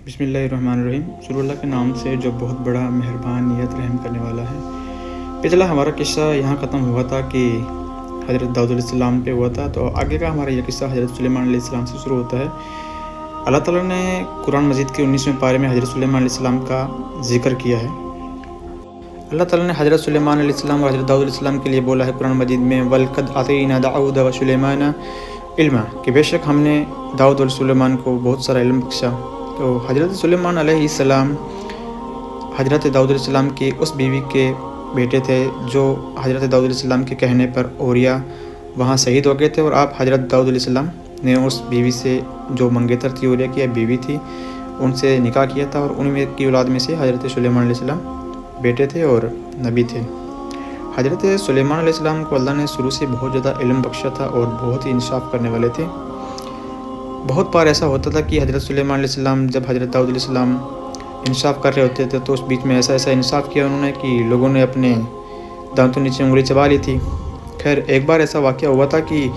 بسم اللہ الرحمن الرحیم۔ شروع اللہ کے نام سے جو بہت بڑا مہربان نہایت رحم کرنے والا ہے۔ پچھلا ہمارا قصہ یہاں ختم ہوا تھا کہ حضرت داؤد علیہ السلام پہ ہوا تھا، تو آگے کا ہمارا یہ قصہ حضرت سلیمان علیہ السلام سے شروع ہوتا ہے۔ اللہ تعالیٰ نے قرآن مجید کے 19ویں پارے میں حضرت سلیمان علیہ السلام کا ذکر کیا ہے۔ اللہ تعالیٰ نے حضرت سلیمان علیہ السلام اور حضرت داؤد علیہ السلام کے لیے بولا ہے قرآن مجید میں وَلَقَدْ آتَيْنَا دَاؤُودَ وَسُلَيْمَانَ علما، کہ بے شک ہم نے داؤد اور سلیمان کو بہت سارا علم بخشا۔ تو حضرت سلیمان علیہ السلام حضرت داؤد علیہ السلام کی اس بیوی کے بیٹے تھے جو حضرت داؤد علیہ السلام کے کہنے پر اوریا وہاں شہید ہو گئے تھے، اور آپ حضرت داؤد علیہ السلام نے اس بیوی سے جو منگیتر تھی، اوریا کی بیوی تھی، ان سے نکاح کیا تھا، اور ان میں کی اولاد میں سے حضرت سلیمان علیہ السلام بیٹے تھے اور نبی تھے۔ حضرت سلیمان علیہ السلام کو اللہ نے شروع سے بہت زیادہ علم بخشا تھا اور بہت ہی انصاف کرنے والے تھے۔ بہت بار ایسا ہوتا تھا کہ حضرت سلیمان علیہ السلام جب حضرت داؤد علیہ السلام انصاف کر رہے ہوتے تھے تو اس بیچ میں ایسا انصاف کیا انہوں نے کہ لوگوں نے اپنے دانتوں نیچے انگلی چبا لی تھی۔ خیر، ایک بار ایسا واقعہ ہوا تھا کہ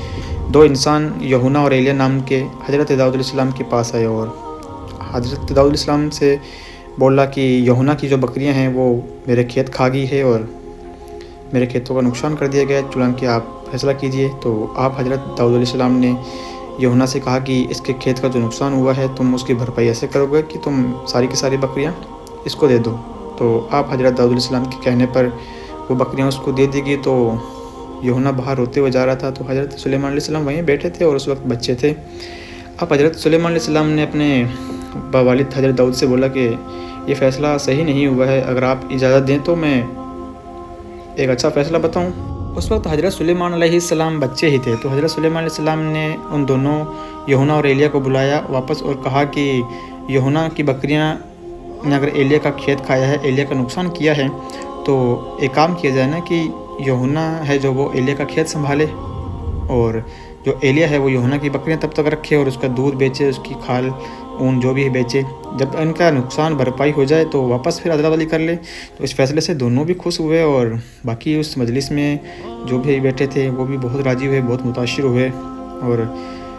دو انسان یہونا اور ایلیا نام کے حضرت داؤد علیہ السلام کے پاس آئے، اور حضرت داؤد علیہ السلام سے بولا کہ یہونا کی جو بکریاں ہیں وہ میرے کھیت کھا گئی ہے اور میرے کھیتوں کا نقصان کر دیا گیا ہے، چنانچہ آپ فیصلہ کیجئے۔ تو آپ حضرت داؤد علیہ السلام نے یہونا سے کہا کہ اس کے کھیت کا جو نقصان ہوا ہے تم اس کی بھرپائی ایسے کرو گے کہ تم ساری کی ساری بکریاں اس کو دے دو۔ تو آپ حضرت داؤد علیہ السلام کے کہنے پر وہ بکریاں اس کو دے دی گئی۔ تو یہونا باہر روتے ہوئے جا رہا تھا، تو حضرت سلیمان علیہ السلام وہیں بیٹھے تھے اور اس وقت بچے تھے۔ اب حضرت سلیمان علیہ السلام نے اپنے والد حضرت داؤد سے بولا کہ یہ فیصلہ صحیح نہیں ہوا ہے، اگر آپ اجازت دیں تو میں ایک اچھا فیصلہ بتاؤں۔ اس وقت حضرت سلیمان علیہ السلام بچے ہی تھے، تو حضرت سلیمان علیہ السلام نے ان دونوں یہونا اور ایلیا کو بلایا واپس اور کہا کہ یہونا کی بکریاں نے اگر ایلیا کا کھیت کھایا ہے، ایلیا کا نقصان کیا ہے، تو ایک کام کیا جائے نا کہ یہونا ہے جو وہ ایلیا کا کھیت سنبھالے، اور جو ایلیا ہے وہ یہونا کی بکریاں تب تک رکھے اور اس کا دودھ بیچے، اس کی کھال اون جو بھی ہے بیچے، جب ان کا نقصان بھرپائی ہو جائے تو واپس پھر عدلا ولی کر لے۔ تو اس فیصلے سے دونوں بھی خوش ہوئے، اور باقی اس مجلس میں جو بھی بیٹھے تھے وہ بھی بہت راضی ہوئے، بہت متاثر ہوئے۔ اور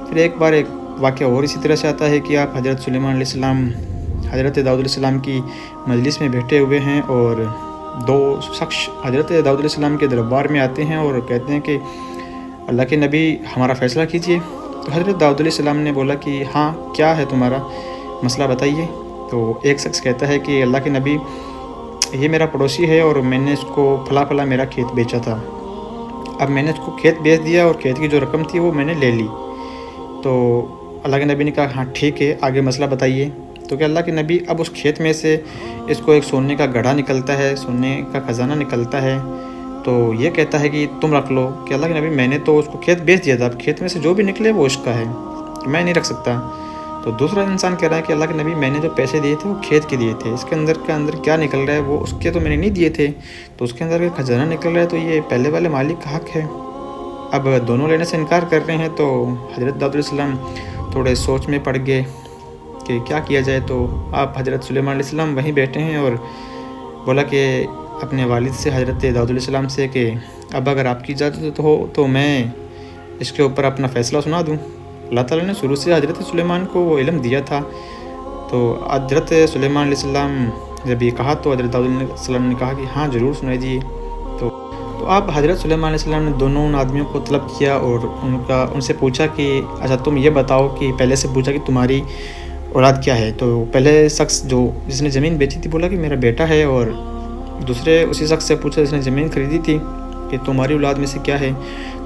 پھر ایک بار ایک واقعہ اور اسی طرح سے آتا ہے کہ آپ حضرت سلیمان علیہ السلام حضرت داؤد علیہ السلام کی مجلس میں بیٹھے ہوئے ہیں، اور دو شخص حضرت داؤد علیہ السلام کے دربار میں آتے ہیں اور کہتے ہیں کہ اللہ کے نبی ہمارا فیصلہ کیجیے۔ تو حضرت داؤد علیہ السلام نے بولا کہ ہاں، کیا ہے تمہارا مسئلہ بتائیے۔ تو ایک شخص کہتا ہے کہ اللہ کے نبی، یہ میرا پڑوسی ہے اور میں نے اس کو فلاں میرا کھیت بیچا تھا، اب میں نے اس کو کھیت بیچ دیا اور کھیت کی جو رقم تھی وہ میں نے لے لی۔ تو اللہ کے نبی نے کہا ہاں ٹھیک ہے، آگے مسئلہ بتائیے۔ تو کہ اللہ کے نبی، اب اس کھیت میں سے اس کو ایک سونے کا گڑھا نکلتا ہے، سونے کا خزانہ نکلتا ہے، تو یہ کہتا ہے کہ تم رکھ لو۔ کہ اللہ کے نبی، میں نے تو اس کو کھیت بیچ دیا تھا، اب کھیت میں سے جو بھی نکلے وہ اس کا ہے، میں نہیں رکھ سکتا۔ تو دوسرا انسان کہہ رہا ہے کہ اللہ کے نبی، میں نے جو پیسے دیے تھے وہ کھیت کے دیے تھے، اس کے اندر کیا نکل رہا ہے، وہ اس کے تو میں نے نہیں دیے تھے، تو اس کے اندر کا خزانہ نکل رہا ہے، تو یہ پہلے والے مالک کا حق ہے۔ اب دونوں لینے سے انکار کر رہے ہیں، تو حضرت داؤد علیہ السلام تھوڑے سوچ میں پڑ گئے کہ کیا کیا جائے۔ تو آپ حضرت سلیمان علیہ السلام وہیں بیٹھے ہیں اور بولا کہ اپنے والد سے حضرت داؤد علیہ السلام سے کہ اب اگر آپ کی اجازت ہو تو میں اس کے اوپر اپنا فیصلہ سنا دوں۔ اللہ تعالیٰ نے شروع سے حضرت سلیمان کو وہ علم دیا تھا، تو حضرت سلیمان علیہ السلام جب یہ کہا تو حضرت داؤد علیہ السلام نے کہا کہ ہاں ضرور سنائیے۔ تو آپ حضرت سلیمان علیہ السلام نے دونوں ان آدمیوں کو طلب کیا اور ان سے پوچھا کہ اچھا تم یہ بتاؤ، کہ پہلے سے پوچھا کہ تمہاری اولاد کیا ہے۔ تو پہلے شخص جس نے زمین بیچی تھی بولا کہ میرا بیٹا ہے، اور دوسرے اسی شخص سے پوچھا جس نے زمین خریدی تھی کہ تمہاری اولاد میں سے کیا ہے۔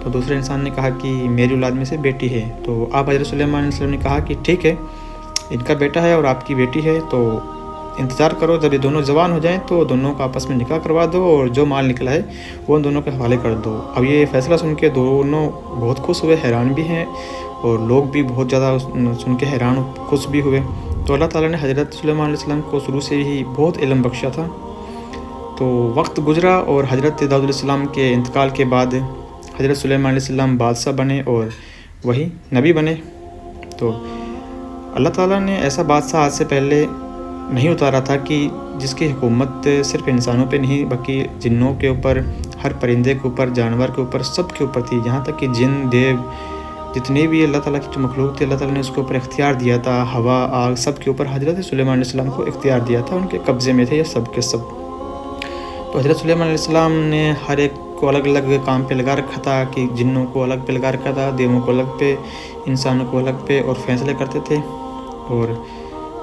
تو دوسرے انسان نے کہا کہ میری اولاد میں سے بیٹی ہے۔ تو آپ حضرت سلیمان علیہ السلام نے کہا کہ ٹھیک ہے، ان کا بیٹا ہے اور آپ کی بیٹی ہے، تو انتظار کرو، جب یہ دونوں جوان ہو جائیں تو دونوں کا آپس میں نکاح کروا دو، اور جو مال نکلا ہے وہ ان دونوں کے حوالے کر دو۔ اب یہ فیصلہ سن کے دونوں بہت خوش ہوئے، حیران بھی ہیں، اور لوگ بھی بہت زیادہ سن کے حیران خوش بھی ہوئے۔ تو اللہ تعالیٰ نے حضرت سلیمان علیہ السلام کو شروع سے ہی بہت علم بخشا تھا۔ تو وقت گزرا اور حضرت داؤد علیہ السلام کے انتقال کے بعد حضرت سلیمان علیہ السلام بادشاہ بنے اور وہی نبی بنے۔ تو اللہ تعالیٰ نے ایسا بادشاہ آج سے پہلے نہیں اتارا تھا کہ جس کی حکومت صرف انسانوں پہ نہیں بلکہ جنوں کے اوپر، ہر پرندے کے اوپر، جانور کے اوپر، سب کے اوپر تھی، یہاں تک کہ جن، دیو جتنے بھی اللہ تعالیٰ کی جو مخلوق تھی اللہ تعالیٰ نے اس کے اوپر اختیار دیا تھا، ہوا آگ سب کے اوپر حضرت سلیمان علیہ السلام کو اختیار دیا تھا، ان کے قبضے میں تھے یہ سب کے سب۔ تو حضرت سلیمان علیہ السلام نے ہر ایک کو الگ الگ کام پہ لگا رکھا تھا، کہ جنوں کو الگ پہ لگا رکھا تھا، دیووں کو الگ پہ، انسانوں کو الگ پہ، اور فیصلے کرتے تھے، اور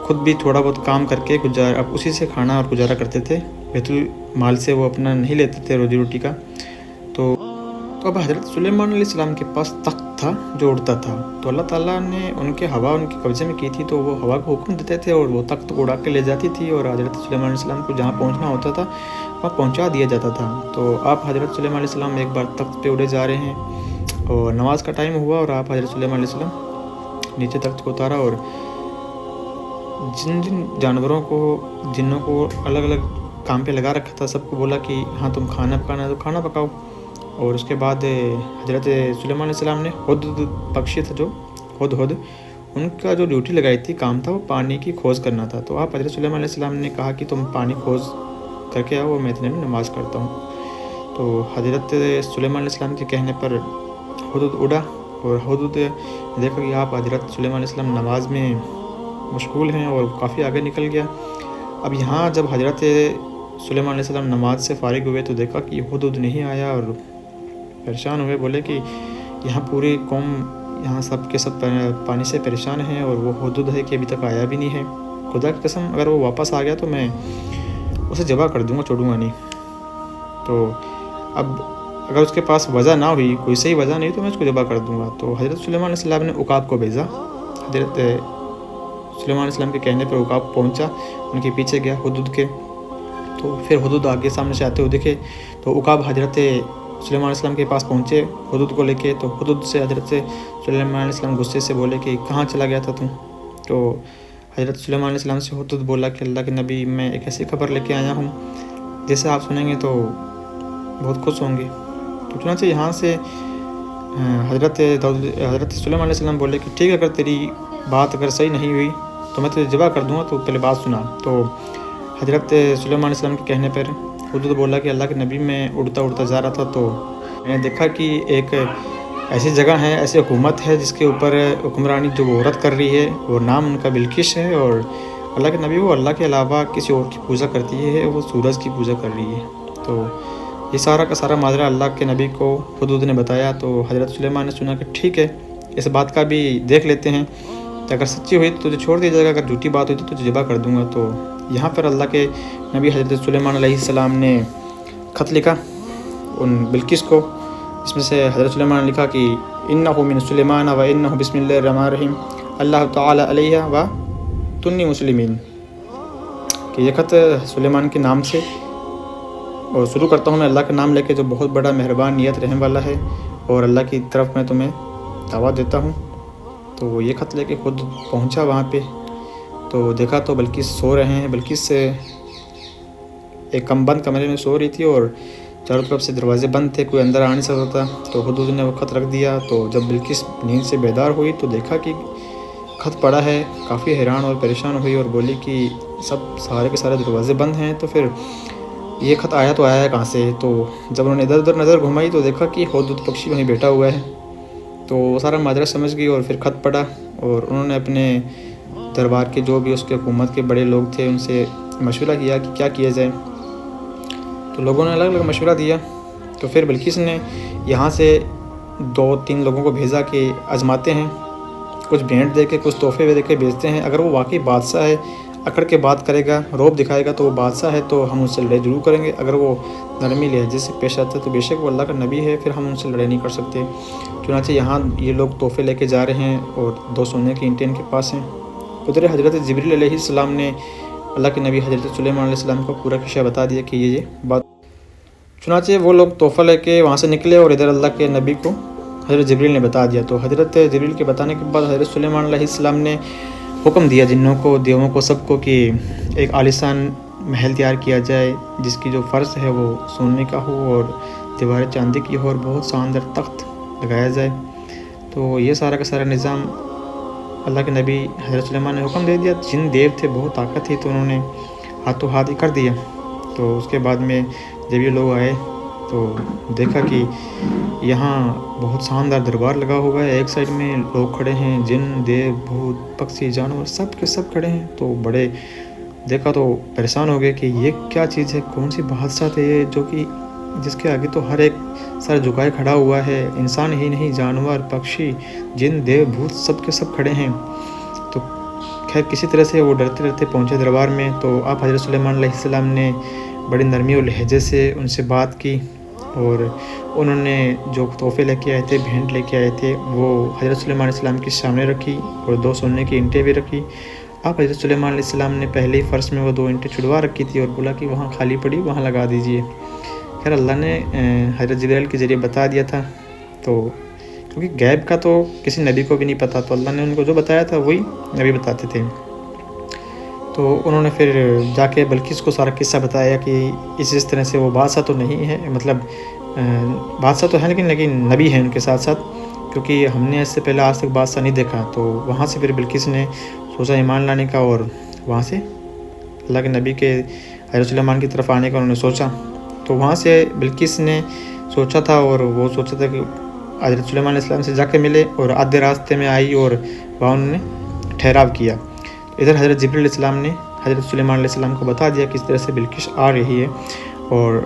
خود بھی تھوڑا بہت کام کر کے اب اسی سے کھانا اور گزارا کرتے تھے، بیت المال سے وہ اپنا نہیں لیتے تھے روزی روٹی کا۔ تو اب حضرت سلیمان علیہ السلام کے پاس تخت تھا جو اڑتا تھا، تو اللہ تعالیٰ نے ان کے قبضے میں کی تھی، تو وہ ہوا کو حکم دیتے تھے اور وہ تخت کو اڑا کے لے جاتی تھی، اور حضرت سلیمان علیہ السلام کو جہاں پہنچنا ہوتا تھا وہاں پہنچا دیا جاتا تھا۔ تو آپ حضرت سلیمان علیہ السلام ایک بار تخت پہ اڑے جا رہے ہیں اور نماز کا ٹائم ہوا، اور آپ حضرت سلیمان علیہ السلام نیچے تخت کو اتارا، اور جن جانوروں کو جنوں کو الگ الگ کام پہ لگا رکھا تھا سب کو بولا کہ ہاں تم کھانا پکانا ہے تو کھانا پکاؤ۔ اور اس کے بعد حضرت سلیمان علیہ السلام نے ہدہد پکشی تھا جو ہدہد، ان کا جو ڈیوٹی لگائی تھی کام تھا وہ پانی کی کھوج کرنا تھا۔ تو آپ حضرت سلیمان علیہ السلام نے کہا کہ تم پانی کھوج کر کے آؤ، میں اتنے میں نماز کرتا ہوں۔ تو حضرت سلیمان علیہ السلام کے کہنے پر ہدہد اڑا، اور ہدہد دیکھا کہ آپ حضرت سلیمان علیہ السلام نماز میں مشغول ہیں اور کافی آگے نکل گیا۔ اب یہاں جب حضرت سلیمان علیہ السلام نماز سے فارغ ہوئے تو دیکھا کہ ہدہد نہیں آیا، اور پریشان ہوئے، بولے کہ یہاں پوری قوم یہاں سب کے سب پانی سے پریشان ہیں، اور وہ ہدہد ہے کہ ابھی تک آیا بھی نہیں ہے، خدا کی قسم اگر وہ واپس آ گیا تو میں اسے ذبح کر دوں گا، چھوڑوں گا نہیں۔ تو اب اگر اس کے پاس وجہ نہ ہوئی، کوئی صحیح وجہ نہیں تو میں اس کو ذبح کر دوں گا۔ تو حضرت سلیمان علیہ السلام نے عقاب کو بھیجا، حضرت سلیمان علیہ السلام کے کہنے پر عقاب پہنچا، ان کے پیچھے گیا ہدہد کے، تو پھر ہدہد آگے سامنے سے آتے ہوئے دکھے، تو عقاب حضرت سلیمان علیہ السلام کے پاس پہنچے ہدہد کو لے کے، تو ہدہد سے حضرت سلیمان علیہ السلام غصے سے بولے کہ کہاں چلا گیا تھا تم؟ تو حضرت سلیمان علیہ السلام سے ہدہد بولا کہ اللہ کے نبی میں ایک ایسی خبر لے کے آیا ہوں جیسے آپ سنیں گے تو بہت خوش ہوں گے۔ تو چنانچہ یہاں سے حضرت سلیمان علیہ السلام بولے کہ ٹھیک ہے، اگر تیری بات اگر صحیح نہیں ہوئی تو میں تجھے ذبح کر دوں گا، تو پہلے بات سنا۔ تو حضرت سلیمان علیہ السلام کے کہنے پر ہدہد بولا کہ اللہ کے نبی میں اڑتا اڑتا جا رہا تھا، تو میں نے دیکھا کہ ایک ایسی جگہ ہے، ایسی حکومت ہے جس کے اوپر حکمرانی جو وہ عورت کر رہی ہے، اور نام ان کا بلقیس ہے، اور اللہ کے نبی وہ اللہ کے علاوہ کسی اور کی پوجا کرتی ہے، وہ سورج کی پوجا کر رہی ہے۔ تو یہ سارا کا سارا ماجرا اللہ کے نبی کو ہدہد نے بتایا، تو حضرت سلیمان نے سنا کہ ٹھیک ہے، اس بات کا بھی دیکھ لیتے ہیں، تو اگر سچی ہوئی تو تجھے چھوڑ دیا جائے گا، اگر جھوٹی بات ہوئی تو تجھے ذبح کر دوں گا۔ تو یہاں پر اللہ کے نبی حضرت سلیمان علیہ السلام نے خط لکھا ان بلقیس کو، اس میں سے حضرت سلیمان نے لکھا کہ انہ من سلیمان و انہ بسم اللہ الرحمن الرحیم اللہ تعالی علیہ و تنی مسلمین، کہ یہ خط سلیمان کے نام سے اور شروع کرتا ہوں میں اللہ کا نام لے کے جو بہت بڑا مہربان نیت رحم والا ہے، اور اللہ کی طرف میں تمہیں دعوت دیتا ہوں۔ تو وہ یہ خط لے کے خود پہنچا وہاں پہ، تو دیکھا تو بلقیس سو رہے ہیں، بلقیس سے ایک کم بند کمرے میں سو رہی تھی، اور چاروں طرف سے دروازے بند تھے، کوئی اندر آ نہیں سکتا تھا۔ تو ہدہد نے وہ خط رکھ دیا، تو جب بلقیس نیند سے بیدار ہوئی تو دیکھا کہ خط پڑا ہے، کافی حیران اور پریشان ہوئی، اور بولی کہ سارے کے سارے دروازے بند ہیں، تو پھر یہ خط آیا تو آیا ہے کہاں سے؟ تو جب انہوں نے ادھر ادھر نظر گھمائی تو دیکھا کہ ہدہد پکشی وہیں بیٹھا ہوا ہے، تو وہ سارا ماجرا سمجھ گئی، اور پھر خط پڑھا، اور انہوں نے اپنے دربار کے جو بھی اس کے حکومت کے بڑے لوگ تھے ان سے مشورہ کیا کہ کیا کیا جائے، تو لوگوں نے الگ الگ مشورہ دیا۔ تو پھر بلقیس نے یہاں سے 2-3 لوگوں کو بھیجا کہ آزماتے ہیں، کچھ بھینٹ دے کے کچھ تحفے دے کے بھیجتے ہیں، اگر وہ واقعی بادشاہ ہے، اکڑ کے بات کرے گا، روب دکھائے گا تو وہ بادشاہ ہے، تو ہم ان سے لڑائی ضرور کریں گے، اگر وہ نرمی لہجے سے پیش آتا ہے تو بے شک وہ اللہ کا نبی ہے، پھر ہم ان سے لڑائی نہیں کر سکتے۔ چنانچہ یہاں یہ لوگ تحفے لے کے جا رہے ہیں، اور 2 سونے کی اینٹیں ان کے پاس ہیں۔ ادھر حضرت جبریل علیہ السلام نے اللہ کے نبی حضرت سلیمان علیہ السلام کو پورا قصہ بتا دیا کہ یہ بات۔ چنانچہ وہ لوگ تحفہ لے کے وہاں سے نکلے، اور ادھر اللہ کے نبی کو حضرت جبریل نے بتا دیا۔ تو حضرت جبریل کے بتانے کے بعد حضرت سلیمان علیہ السلام نے حکم دیا جنوں کو، دیووں کو، سب کو کہ ایک عالیشان محل تیار کیا جائے جس کی جو فرش ہے وہ سونے کا ہو اور دیواریں چاندی کی ہو، اور بہت شاندار تخت لگایا جائے۔ تو یہ سارا کا سارا نظام اللہ کے نبی حضرت سلیمان نے حکم دے دیا۔ جن دیو تھے بہت طاقت تھی، تو انہوں نے ہاتھوں ہاتھ ہی کر دیا۔ تو اس کے بعد میں جب یہ لوگ آئے تو دیکھا کہ یہاں بہت شاندار دربار لگا ہوا ہے، ایک سائڈ میں لوگ کھڑے ہیں، جن دیو بھوت پکشی جانور سب کے سب کھڑے ہیں. تو بڑے دیکھا تو پریشان ہو گئے کہ یہ کیا چیز ہے، کون سی بادشاہ ہے یہ جو کہ جس کے آگے تو ہر ایک سر جھکائے کھڑا ہوا ہے، انسان ہی نہیں جانور پکشی جن دیو بھوت سب کے سب کھڑے ہیں. تو خیر کسی طرح سے وہ ڈرتے ڈرتے پہنچے دربار میں. تو آپ حضرت سلیمان علیہ السلام نے بڑی نرمی و لہجے سے ان سے بات کی، اور انہوں نے جو تحفے لے کے آئے تھے، بھینٹ لے کے آئے تھے، وہ حضرت سلیمان علیہ السلام کے سامنے رکھی، اور 2 سونے کی اینٹیں بھی رکھی. آپ حضرت سلیمان علیہ السلام نے پہلے ہی فرش میں وہ 2 اینٹیں چھڑوا رکھی تھی اور بولا کہ وہاں خالی پڑی وہاں لگا دیجئے. خیر اللہ نے حضرت جبرائیل کے ذریعے بتا دیا تھا. تو کیونکہ غیب کا تو کسی نبی کو بھی نہیں پتا، تو اللہ نے ان کو جو بتایا تھا وہی نبی بتاتے تھے. تو انہوں نے پھر جا کے بلقیس کو سارا قصہ بتایا کہ اس طرح سے وہ بادشاہ تو نہیں ہے، مطلب بادشاہ تو ہے لیکن نبی ہے ان کے ساتھ ساتھ، کیونکہ ہم نے اس سے پہلے آج تک بادشاہ نہیں دیکھا. تو وہاں سے پھر بلقیس نے سوچا ایمان لانے کا، اور وہاں سے اللہ کے نبی کے حضرت سلیمان کی طرف آنے کا انہوں نے سوچا. تو وہاں سے بلقیس نے سوچا تھا، اور وہ سوچا تھا کہ حضرت سلیمان علیہ السلام سے جا کے ملے، اور آدھے راستے میں آئی اور وہاں انہوں نے ٹھہراؤ کیا. ادھر حضرت جبرائیل علیہ السلام نے حضرت سلیمان علیہ السلام کو بتا دیا کس طرح سے بلقیس آ رہی ہے. اور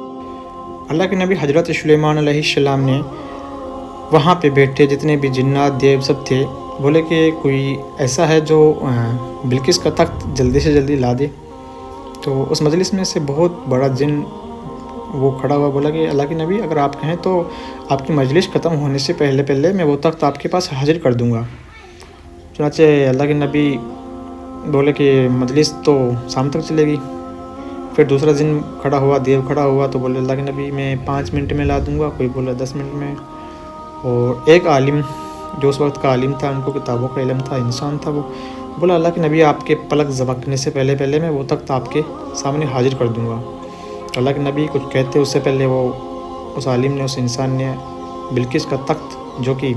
اللہ کے نبی حضرت سلیمان علیہ السلام نے وہاں پہ بیٹھے جتنے بھی جنات دیو سب تھے، بولے کہ کوئی ایسا ہے جو بلقیس کا تخت جلدی سے جلدی لا دے. تو اس مجلس میں سے بہت بڑا جن وہ کھڑا ہوا، بولا کہ اللہ کے نبی اگر آپ کہیں تو آپ کی مجلس ختم ہونے سے پہلے میں وہ تخت آپ کے پاس حاضر کر دوں گا. چنانچہ اللہ کے نبی بولے کہ مجلس تو شام تک چلے گی. پھر دوسرا جن کھڑا ہوا، دیو کھڑا ہوا، تو بولے اللہ کے نبی میں 5 منٹ میں لا دوں گا، کوئی بولا 10 منٹ میں. اور ایک عالم جو اس وقت کا عالم تھا، ان کو کتابوں کا علم تھا، انسان تھا، وہ بولا اللہ کے نبی آپ کے پلک جھپکنے سے پہلے میں وہ تخت آپ کے سامنے حاضر کر دوں گا. اللہ کے نبی کچھ کہتے اس سے پہلے وہ اس عالم نے، اس انسان نے بلقیس کا تخت جو کہ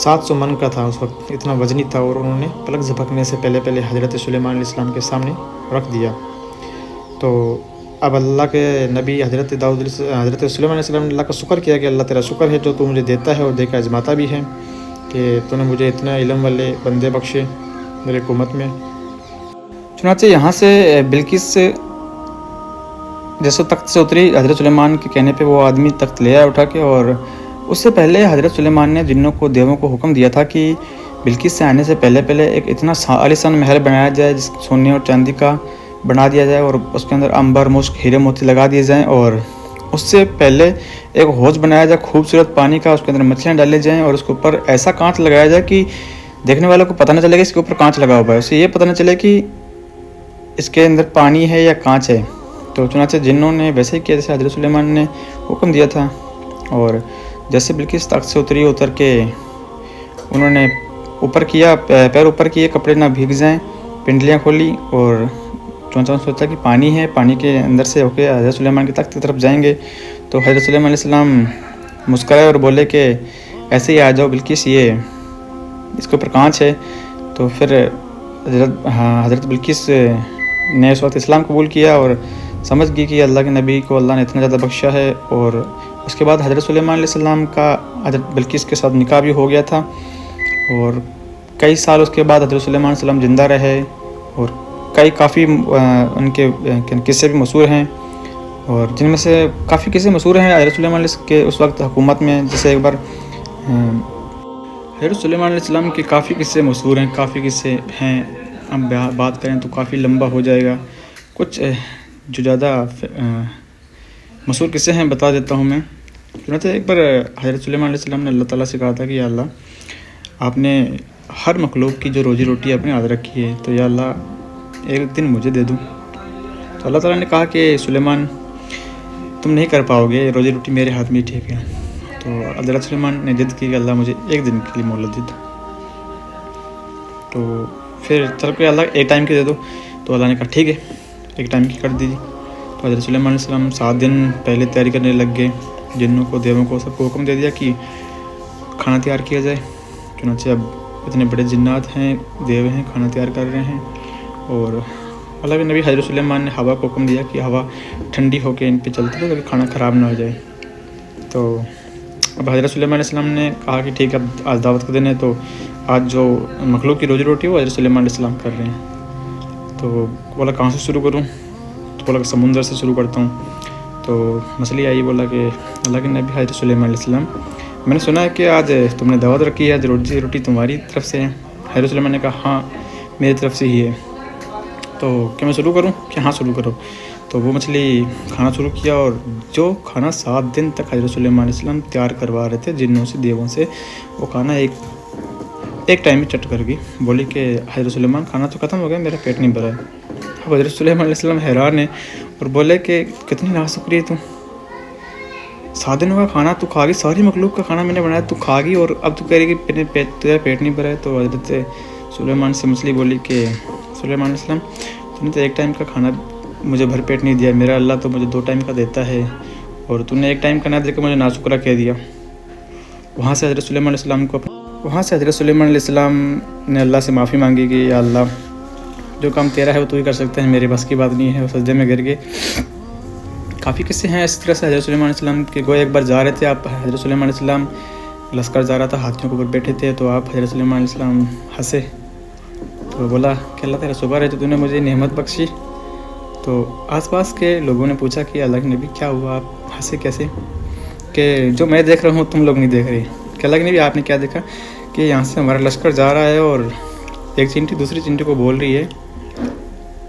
700 من کا تھا، اس وقت اتنا وزنی تھا، اور انہوں نے پلک جھپکنے سے پہلے حضرت سلیمان علیہ السلام کے سامنے رکھ دیا. تو اب اللہ کے نبی حضرت سلیمان علیہ السلام نے اللہ کا شکر کیا کہ اللہ تیرا شکر ہے جو تو مجھے دیتا ہے اور دے کے آزماتا بھی ہے، کہ تو نے مجھے اتنا علم والے بندے بخشے میرے حکومت میں. چنانچہ یہاں سے بلقیس جیسے تخت سے اتری، حضرت سلیمان کے کہنے پہ وہ آدمی تخت لے آیا اٹھا کے. اور اس سے پہلے حضرت سلیمان نے جنوں کو دیووں کو حکم دیا تھا کہ بلقیس سے آنے سے پہلے ایک اتنا عالیشان محل بنایا جائے جس سونے اور چاندی کا بنا دیا جائے، اور اس کے اندر عنبر مشک ہیرے موتی لگا دیے جائیں. اور اس سے پہلے ایک حوض بنایا جائے خوبصورت پانی کا، اس کے اندر مچھلیاں ڈالے جائیں، اور اس کے اوپر ایسا کانچ لگایا جائے کہ دیکھنے والوں کو پتہ نہ چلے کہ اس کے اوپر کانچ لگا ہوا ہے، اسے یہ پتہ نہ چلے کہ اس کے اندر پانی ہے یا کانچ ہے. تو چنانچہ جنوں نے ویسے ہی کیا جیسے حضرت سلیمان نے حکم دیا تھا. اور جیسے بلقیس تخت سے اتر کے انہوں نے اوپر کیا، پیر اوپر کیے کپڑے نہ بھیگ جائیں، پنڈلیاں کھولی، اور چونچہ سوچا کہ پانی ہے، پانی کے اندر سے ہو کے حضرت سلیمان کے تخت کی طرف جائیں گے. تو حضرت سلیمان علیہ السلام مسکرائے اور بولے کہ ایسے ہی آ جاؤ بلقیس، یہ اس کے اوپر کانچ ہے. تو پھر حضرت بلقیس نے اس وقت اسلام قبول کیا اور سمجھ گئی کہ اللہ کے نبی کو اللہ نے اتنا زیادہ بخشا ہے. اور اس کے بعد حضرت سلیمان علیہ السلام کا حضرت بلقیس کے ساتھ نکاح بھی ہو گیا تھا، اور کئی سال اس کے بعد حضرت سلیمان علیہ السلام زندہ رہے، اور کافی ان کے قصے بھی مشہور ہیں، اور جن میں سے کافی قصے مشہور ہیں حضرت سلیمان علیہ کے اس وقت حکومت میں. جیسے ایک بار حضرت سلیمان علیہ السلام کے کافی قصے مشہور ہیں، کافی قصے ہیں، ہم بات کریں تو کافی لمبا ہو جائے گا. کچھ جو زیادہ مشہور قصے ہیں بتا دیتا ہوں میں. چنانچہ ایک بار حضرت سلیمان علیہ السلام نے اللہ تعالیٰ سے کہا تھا کہ یا اللہ آپ نے ہر مخلوق کی جو روزی روٹی اپنے ہاتھ رکھی ہے، تو یا اللہ ایک دن مجھے دے دوں. تو اللہ تعالیٰ نے کہا کہ سلیمان تم نہیں کر پاؤ گے، روزی روٹی میرے ہاتھ میں ٹھیک ہے. تو حضرت سلیمان نے ضد کی کہ اللہ مجھے ایک دن کے لیے مہلت دے دو. تو پھر چل کے اللہ ایک ٹائم کی دے دو. تو اللہ نے کہا ٹھیک ہے ایک ٹائم کی کر دیجیے. تو حضرت سلیمان علیہ السلام 7 دن پہلے تیاری کرنے لگ گئے، جنوں کو دیووں کو سب کو حکم دے دیا کہ کھانا تیار کیا جائے. چنانچہ اب اتنے بڑے جنات ہیں، دیو ہیں، کھانا تیار کر رہے ہیں، اور اللہ کے نبی حضرت سلیمان نے ہوا کو حکم دیا کہ ہوا ٹھنڈی ہو کے ان پہ چلتی ہے تاکہ کھانا خراب نہ ہو جائے. تو اب حضرت سلیمان علیہ السلام نے کہا کہ ٹھیک ہے اب آج دعوت کا دن ہے تو آج جو مخلوق کی روزی روٹی ہے وہ حضرت سلیمان علیہ السلام کر رہے ہیں. تو بولا کہاں سے شروع کروں؟ تو بولا کہ سمندر سے شروع کرتا ہوں. تو مسئلہ آئی بولا کہ اللہ کے نبی حضرت سلیمان علیہ السلام میں نے سنا ہے کہ آج تم نے دعوت رکھی ہے, آج روزی روٹی تمہاری طرف سے ہے. حضرت سلیمان نے کہا ہاں میری طرف سے ہی ہے. تو کیا میں شروع کروں؟ کہ ہاں شروع کرو. تو وہ مچھلی کھانا شروع کیا اور جو کھانا 7 دن تک حضرت سلیمان علیہ السلام تیار کروا رہے تھے جنوں سے دیووں سے, وہ کھانا ایک ٹائم میں چٹ کر گئی. بولی کہ حضرت سلیمان کھانا تو ختم ہو گیا, میرا پیٹ نہیں بھرا ہے. اب حضرت سلیمان علیہ السلام حیران ہے اور بولے کہ کتنی ناشکری ہے تو 7 دنوں کا کھانا تو کھا گئی, ساری مخلوق کا کھانا میں نے بنایا تو کھا گئی اور اب تو کہہ رہی کہ تیرا پیٹ نہیں بھرا ہے. تو حضرت سلیمان سے مچھلی بولی کہ سلیمان علیہ السلام تو نے تو ایک ٹائم کا کھانا مجھے بھر پیٹ نہیں دیا, میرا اللہ تو مجھے 2 ٹائم کا دیتا ہے اور تو نے ایک ٹائم کا نہ دے کے مجھے ناشکرا کہہ دیا. وہاں سے حضرت سلیمان علیہ السلام نے اللہ سے معافی مانگی کہ یا اللہ جو کام تیرا ہے وہ تو ہی کر سکتے ہیں, میرے بس کی بات نہیں ہے. وہ سجدے میں گر گئے. کافی قصے ہیں اس طرح سے حضرت سلیمان علیہ السلام کے گویا ایک بار جا رہے تھے آپ, حضرت سلیمان علیہ السلام لشکر جا رہا تھا, ہاتھیوں کے اوپر بیٹھے تھے. تو آپ حضرت سلیمان علیہ السلام ہنسے تو بولا کہ اللہ تیرا شکر ہے تو نے مجھے نعمت بخشی. تو آس پاس کے لوگوں نے پوچھا کہ اللہ کے نبی کیا ہوا, آپ ہنسے کیسے؟ کہ جو میں دیکھ رہا ہوں تم لوگ نہیں دیکھ رہے. کہ اللہ کے نبی آپ نے کیا دیکھا کہ یہاں سے ہمارا لشکر جا رہا ہے اور ایک چینٹی دوسری چینٹی کو بول رہی ہے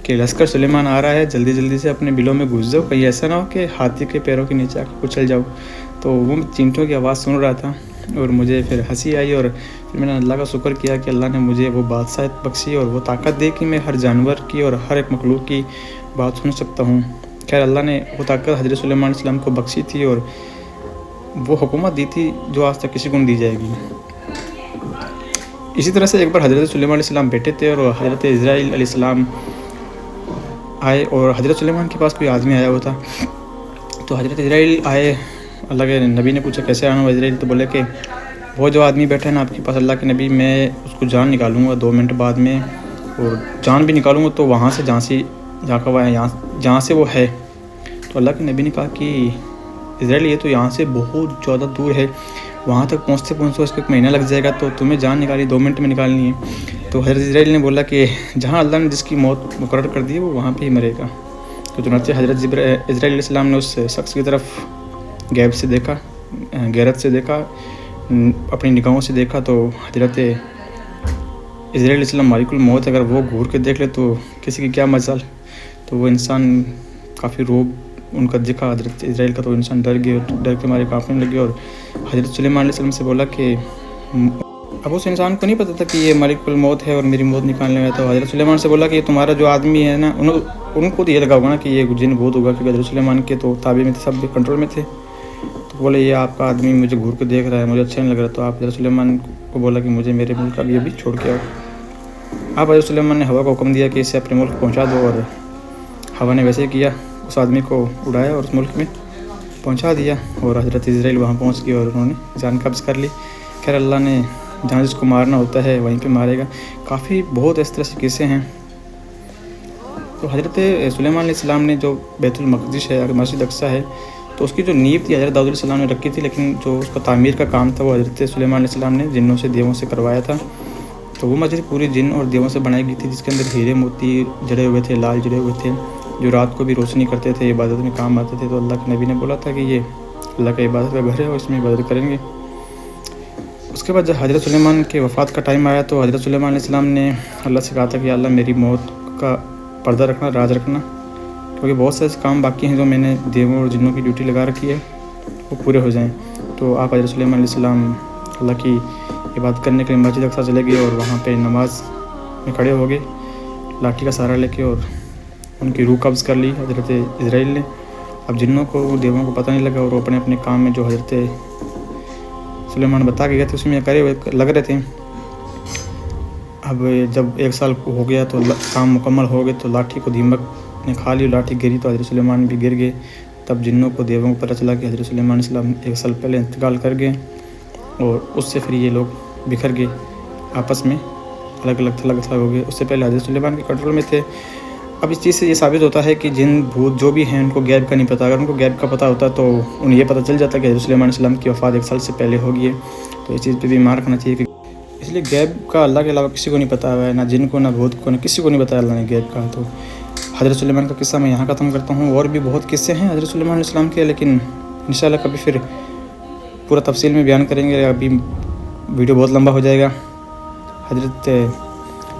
کہ لشکر سلیمان آ رہا ہے, جلدی جلدی سے اپنے بلوں میں گھس جاؤ, کہیں ایسا نہ ہو کہ ہاتھی کے پیروں کے نیچے آ کے کچل جاؤ. تو وہ چینٹیوں کی آواز سن رہا تھا اور مجھے پھر ہنسی آئی اور پھر میں نے اللہ کا شکر کیا کہ اللہ نے مجھے وہ بادشاہت بخشی اور وہ طاقت دی کہ میں ہر جانور کی اور ہر ایک مخلوق کی بات سن سکتا ہوں. خیر اللہ نے وہ طاقت حضرت سلیمان علیہ السلام کو بخشی تھی اور وہ حکومت دی تھی جو آج تک کسی کو نہیں دی جائے گی. اسی طرح سے ایک بار حضرت سلیمان علیہ السلام بیٹھے تھے اور حضرت اسرائیل علیہ السلام آئے اور حضرت سلیمان کے پاس کوئی آدمی آیا ہوا تھا. تو حضرت اسرائیل آئے, اللہ کے نبی نے پوچھا کیسے آنا ہوا اسرائیل؟ تو بولے کہ وہ جو آدمی بیٹھا ہے نا آپ کے پاس اللہ کے نبی, میں اس کو جان نکالوں گا 2 منٹ بعد میں, اور جان بھی نکالوں گا تو وہاں سے جہاں سے وہ ہے. تو اللہ کے نبی نے کہا کہ اسرائیل یہ تو یہاں سے بہت زیادہ دور ہے, وہاں تک پہنچتے اس کو 1 مہینہ لگ جائے گا, تو تمہیں جان نکالی 2 منٹ میں نکالنی ہے. تو حضرت اسرائیل نے بولا کہ جہاں اللہ نے جس کی موت مقرر کر دی ہے وہ وہاں پہ ہی مرے گا. تو چنانچہ حضرت اسرائیل علیہ السلام نے اس شخص کی طرف غیرت سے دیکھا, اپنی نگاہوں سے دیکھا. تو حضرت اسرائیل علیہ السلام مالک الموت اگر وہ گھور کے دیکھ لے تو کسی کی کیا مجال. تو وہ انسان کافی روب ان کا دکھا حضرت اسرائیل کا, تو انسان ڈر گئے, ڈر کے مارے کانپنے لگے. اور حضرت سلیمان علیہ السلام سے بولا کہ اب اس انسان کو نہیں پتہ تھا کہ یہ مالک الموت ہے اور میری موت نکالنے والا. تو حضرت سلیمان سے بولا کہ یہ تمہارا جو آدمی ہے نا, ان کو تو یہ لگا ہوگا نا کہ یہ جن بہت ہوگا, کیونکہ حضرت سلیمان کے تو تابع میں تھے, سب کنٹرول میں تھے. تو بولے یہ آپ کا آدمی مجھے گھور کے دیکھ رہا ہے, مجھے اچھا نہیں لگ رہا. تو آپ حضرت سلیمان کو بولا کہ مجھے میرے ملک کا بھی ابھی چھوڑ کے آؤ. آپ حضرت سلیمان نے ہوا کو حکم دیا کہ اسے اپنے ملک پہنچا دو, اور ہوا نے ویسے کیا, اس آدمی کو اڑایا اور اس ملک میں پہنچا دیا. اور حضرت اسرائیل وہاں پہنچ گئی اور انہوں نے جان قبض کر لی. خیر اللہ نے جہاں جس کو مارنا ہوتا ہے وہیں پہ مارے گا. کافی بہت اس طرح سے قصے ہیں. تو حضرت سلیمان علیہ السلام نے جو بیت المقدس ہے, مسجد اقصیٰ ہے, تو اس کی جو نیب تھی حضرت داؤد علیہ السلام نے رکھی تھی, لیکن جو اس کا تعمیر کا کام تھا وہ حضرت سلیمان علیہ السلام نے جنوں سے دیووں سے کروایا تھا. تو وہ مسجد پوری جن اور دیووں سے بنائی گئی تھی, جس کے اندر ہیرے موتی جڑے ہوئے تھے, لال جڑے ہوئے تھے, جو رات کو بھی روشنی کرتے تھے, عبادت میں کام آتے تھے. تو اللہ کے نبی نے بولا تھا کہ یہ اللہ کا عبادت کا گھر ہے اور اس میں عبادت کریں گے. اس کے بعد جب حضرت سلیمان کے وفات کا ٹائم آیا تو حضرت سلیمان علیہ السلام نے اللہ سے کہا تھا کہ اللہ میری موت کا پردہ رکھنا, راز رکھنا, کیونکہ بہت سے کام باقی ہیں جو میں نے دیووں اور جنوں کی ڈیوٹی لگا رکھی ہے وہ پورے ہو جائیں. تو آپ حضرت سلیمان علیہ السلام اللہ کی عبادت کرنے کے لیے مسجد اقصیٰ چلے گئے اور وہاں پہ نماز میں کھڑے ہو گئے لاٹھی کا سہارا لے کے, اور ان کی روح قبض کر لی حضرت اسرائیل نے. اب جنوں کو دیووں کو پتہ نہیں لگا اور وہ اپنے اپنے کام میں جو حضرت سلیمان بتا کے گئے تھے اس میں کرے ہوئے لگ رہے تھے. اب جب 1 سال ہو گیا تو کام مکمل ہو گئے, تو لاٹھی کو دیمک نے کھا لی, لاٹھی گری تو حضرت سلیمان بھی گر گئے. تب جنوں کو دیووں کو پتہ چلا کہ حضرت سلیمان علیہ السلام 1 سال پہلے انتقال کر گئے, اور اس سے پھر یہ لوگ بکھر گئے, آپس میں الگ الگ تھلگ ہو گئے. اس سے پہلے حضرت سلیمان کے کنٹرول میں تھے. اب اس چیز سے یہ ثابت ہوتا ہے کہ جن بھوت جو بھی ہیں ان کو غیب کا نہیں پتہ. اگر ان کو غیب کا پتہ ہوتا تو انہیں یہ پتہ چل جاتا کہ حضرت سلیمان علیہ السلام کی وفات 1 سال سے پہلے ہوگی ہے. تو اس چیز پہ بھی ایمان رکھنا چاہیے کہ اس لیے غیب کا اللہ کے علاوہ کسی کو نہیں پتہ ہوا ہے، نہ جن کو، نہ بھوت کو، نہ کسی کو نہیں بتایا اللہ نے غیب کا. تو حضرت سلیمان کا قصہ میں یہاں ختم کرتا ہوں. اور بھی بہت قصے ہیں حضرت سلیمان علیہ السلام کے، لیکن انشاءاللہ کبھی پھر پورا تفصیل میں بیان کریں گے. ابھی ویڈیو بہت لمبا ہو جائے گا. حضرت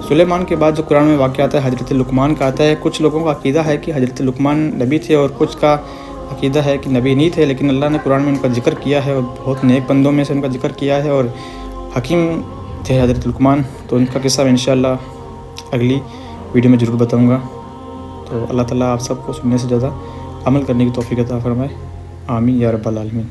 سلیمان کے بعد جو قرآن میں واقعہ آتا ہے حضرت لقمان کا آتا ہے. کچھ لوگوں کا عقیدہ ہے کہ حضرت لقمان نبی تھے اور کچھ کا عقیدہ ہے کہ نبی نہیں تھے، لیکن اللہ نے قرآن میں ان کا ذکر کیا ہے اور بہت نیک بندوں میں سے ان کا ذکر کیا ہے اور حکیم تھے حضرت لقمان. تو ان کا قصہ میں انشاءاللہ اگلی ویڈیو میں ضرور بتاؤں گا. تو اللہ تعالیٰ آپ سب کو سننے سے زیادہ عمل کرنے کی توفیق عطا فرمائے. آمین یا رب العالمین.